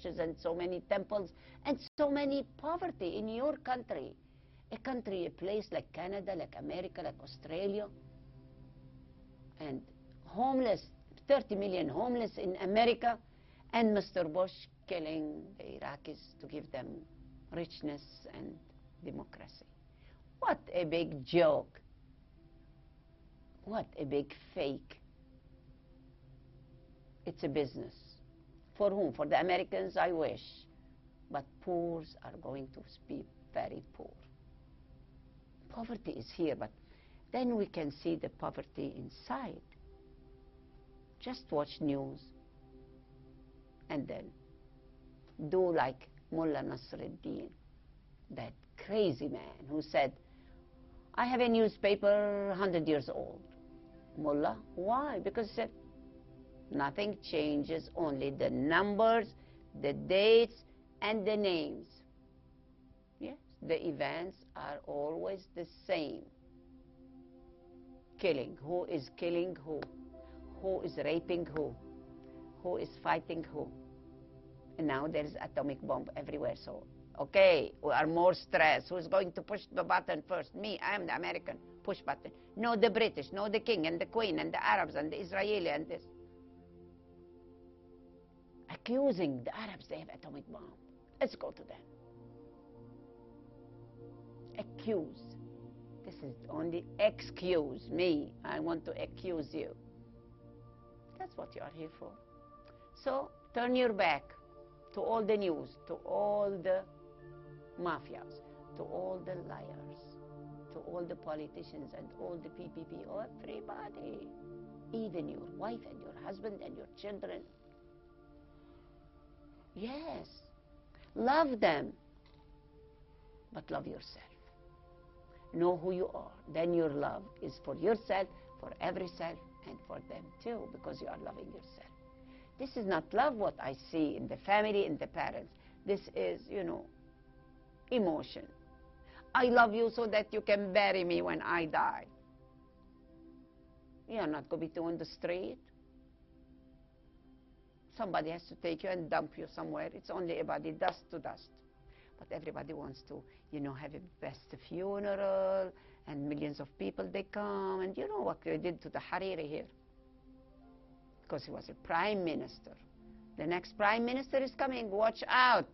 churches and so many temples and so many poverty in your country. A country, a place like Canada, like America, like Australia, and homeless, 30 million homeless in America, and Mr. Bush killing the Iraqis to give them richness and democracy. What a big joke. What a big fake. It's a business. For whom? For the Americans, I wish. But poors are going to be very poor. Poverty is here, but then we can see the poverty inside. Just watch news and then do like Mullah Nasruddin, that crazy man who said, I have a newspaper 100 years old. Mullah, why? Because he said, nothing changes, only the numbers, the dates, and the names. Yes, the events are always the same. Killing. Who is killing who? Who is raping who? Who is fighting who? And now there is atomic bomb everywhere, so, okay, we are more stressed. Who's going to push the button first? Me, I am the American. Push button. No, the British, no, the king and the queen and the Arabs and the Israeli and this. Accusing the Arabs they have atomic bomb. Let's go to them. Accuse. This is only excuse me. I want to accuse you. That's what you are here for. So turn your back to all the news, to all the mafias, to all the liars, to all the politicians and all the PPP, everybody, even your wife and your husband and your children. Yes, love them, but love yourself. Know who you are. Then your love is for yourself, for every self, and for them too, because you are loving yourself. This is not love what I see in the family, in the parents. This is, emotion. I love you so that you can bury me when I die. You are not going to be on the street. Somebody has to take you and dump you somewhere. It's only a body, dust to dust. But everybody wants to, have a best funeral, and millions of people, they come. And you know what they did to the Hariri here? Because he was a prime minister. The next prime minister is coming. Watch out.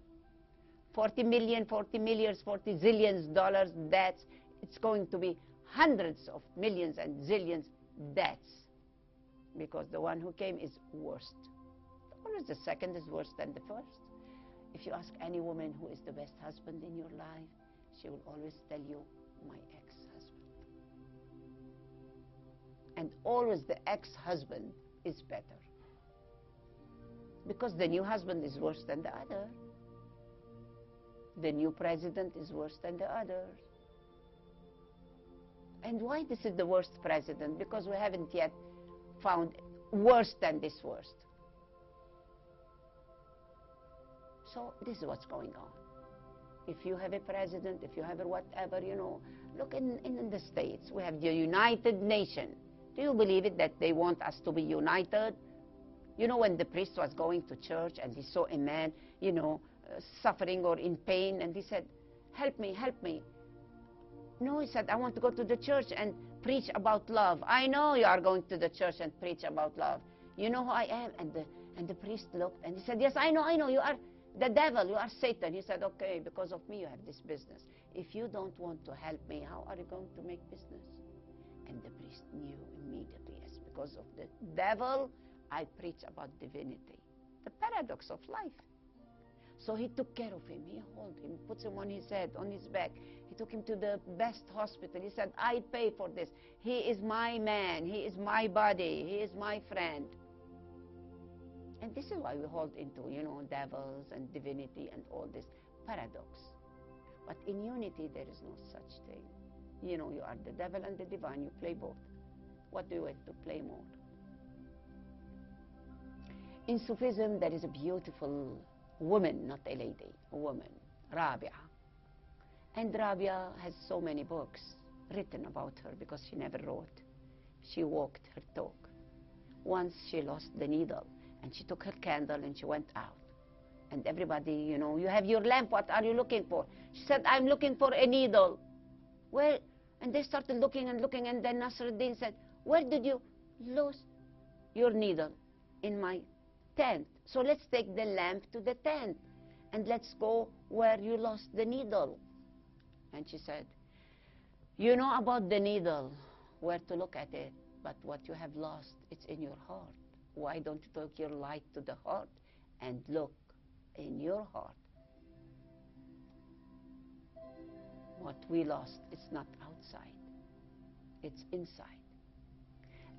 40 million, 40 millions, 40 zillions dollars debts. It's going to be hundreds of millions and zillions debts. Because the one who came is worst. Always the second is worse than the first. If you ask any woman who is the best husband in your life, she will always tell you, my ex-husband. And always the ex-husband is better. Because the new husband is worse than the other. The new president is worse than the others. And why this is the worst president? Because we haven't yet found worse than this worst. So this is what's going on. If you have a president, if you have a whatever, look in the States, we have the United Nations. Do you believe it that they want us to be united? When the priest was going to church and he saw a man, suffering or in pain, and he said, help me, help me. No, he said, I want to go to the church and preach about love. I know you are going to the church and preach about love. You know who I am? And the priest looked and he said, yes, I know, you are the devil, you are Satan. He said, okay, because of me you have this business. If you don't want to help me, how are you going to make business? And the priest knew immediately, yes, because of the devil, I preach about divinity. The paradox of life. So he took care of him. He held him, puts him on his head, on his back. He took him to the best hospital. He said, I pay for this. He is my man. He is my body. He is my friend. And this is why we hold into, devils and divinity and all this paradox. But in unity, there is no such thing. You are the devil and the divine. You play both. What do you want to play more? In Sufism, there is a beautiful woman, not a lady, a woman, Rabia. And Rabia has so many books written about her because she never wrote. She walked her talk. Once she lost the needle, and she took her candle and she went out. And everybody, you know, you have your lamp, what are you looking for? She said, I'm looking for a needle. Where? And they started looking, and then Nasruddin said, where did you lose your needle? In my tent. So let's take the lamp to the tent, and let's go where you lost the needle. And she said, you know about the needle, where to look at it, but what you have lost, it's in your heart. Why don't you take your light to the heart and look in your heart? What we lost, it's not outside, it's inside.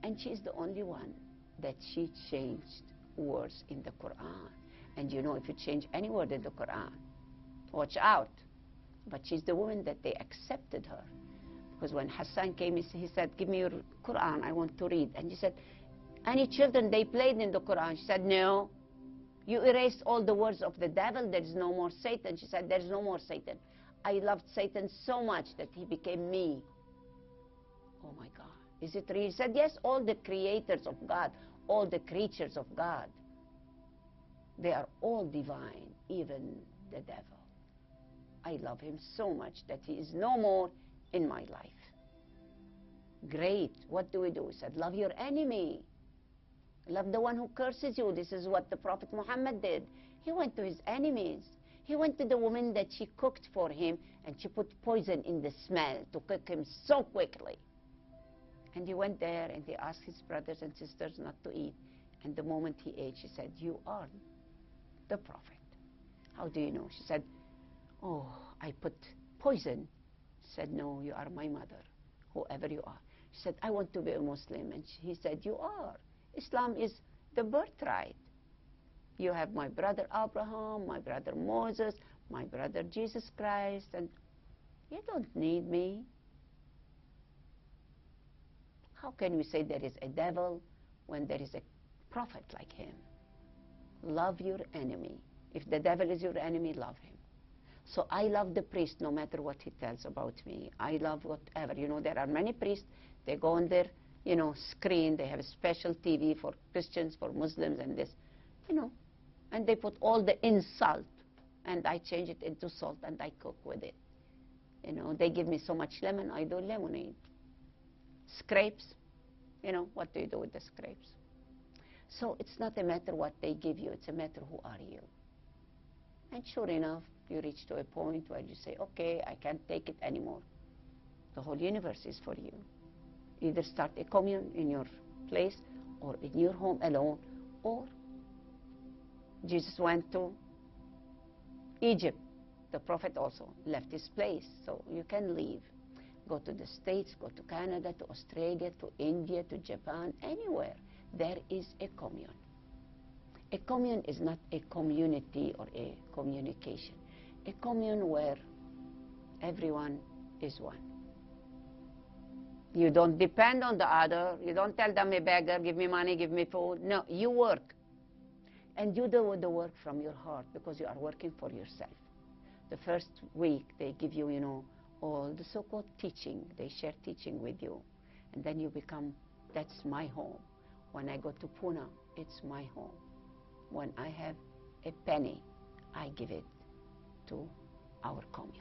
And she's the only one that she changed words in the Quran. And you know, if you change any word in the Quran, watch out. But she's the woman that they accepted her. Because when Hassan came, he said, give me your Quran, I want to read. And she said, any children, they played in the Quran? She said, no. You erased all the words of the devil, there is no more Satan. She said, there is no more Satan. I loved Satan so much that he became me. Oh my God, is it real? He said, yes, all the creators of God, all the creatures of God, they are all divine, even the devil. I love him so much that he is no more in my life. Great, what do we do? He said, love your enemy. Love the one who curses you. This is what the Prophet Muhammad did. He went to his enemies. He went to the woman that she cooked for him, and she put poison in the smell to cook him so quickly. And he went there and he asked his brothers and sisters not to eat. And the moment he ate, she said, you are the Prophet. How do you know? She said, oh, I put poison. He said, no, you are my mother, whoever you are. She said, I want to be a Muslim. And he said, you are. Islam is the birthright. You have my brother Abraham, my brother Moses, my brother Jesus Christ, and you don't need me. How can we say there is a devil when there is a prophet like him? Love your enemy. If the devil is your enemy, love him. So I love the priest no matter what he tells about me. I love whatever. You know, there are many priests, they go on their, you know, screen, they have a special TV for Christians, for Muslims, and this, you know, and they put all the insult, and I change it into salt, and I cook with it. You know, they give me so much lemon, I do lemonade. Scrapes, you know, what do you do with the scrapes? So it's not a matter what they give you, it's a matter who are you. And sure enough, you reach to a point where you say, okay, I can't take it anymore. The whole universe is for you. Either start a commune in your place, or in your home alone, or Jesus went to Egypt. The Prophet also left his place, so you can leave. Go to the States, go to Canada, to Australia, to India, to Japan, anywhere. There is a commune. A commune is not a community or a communication. A commune where everyone is one. You don't depend on the other. You don't tell them, a beggar, give me money, give me food. No, you work. And you do the work from your heart, because you are working for yourself. The first week, they give you, you know, all the so-called teaching. They share teaching with you. And then you become, that's my home. When I go to Pune, it's my home. When I have a penny, I give it to our commune.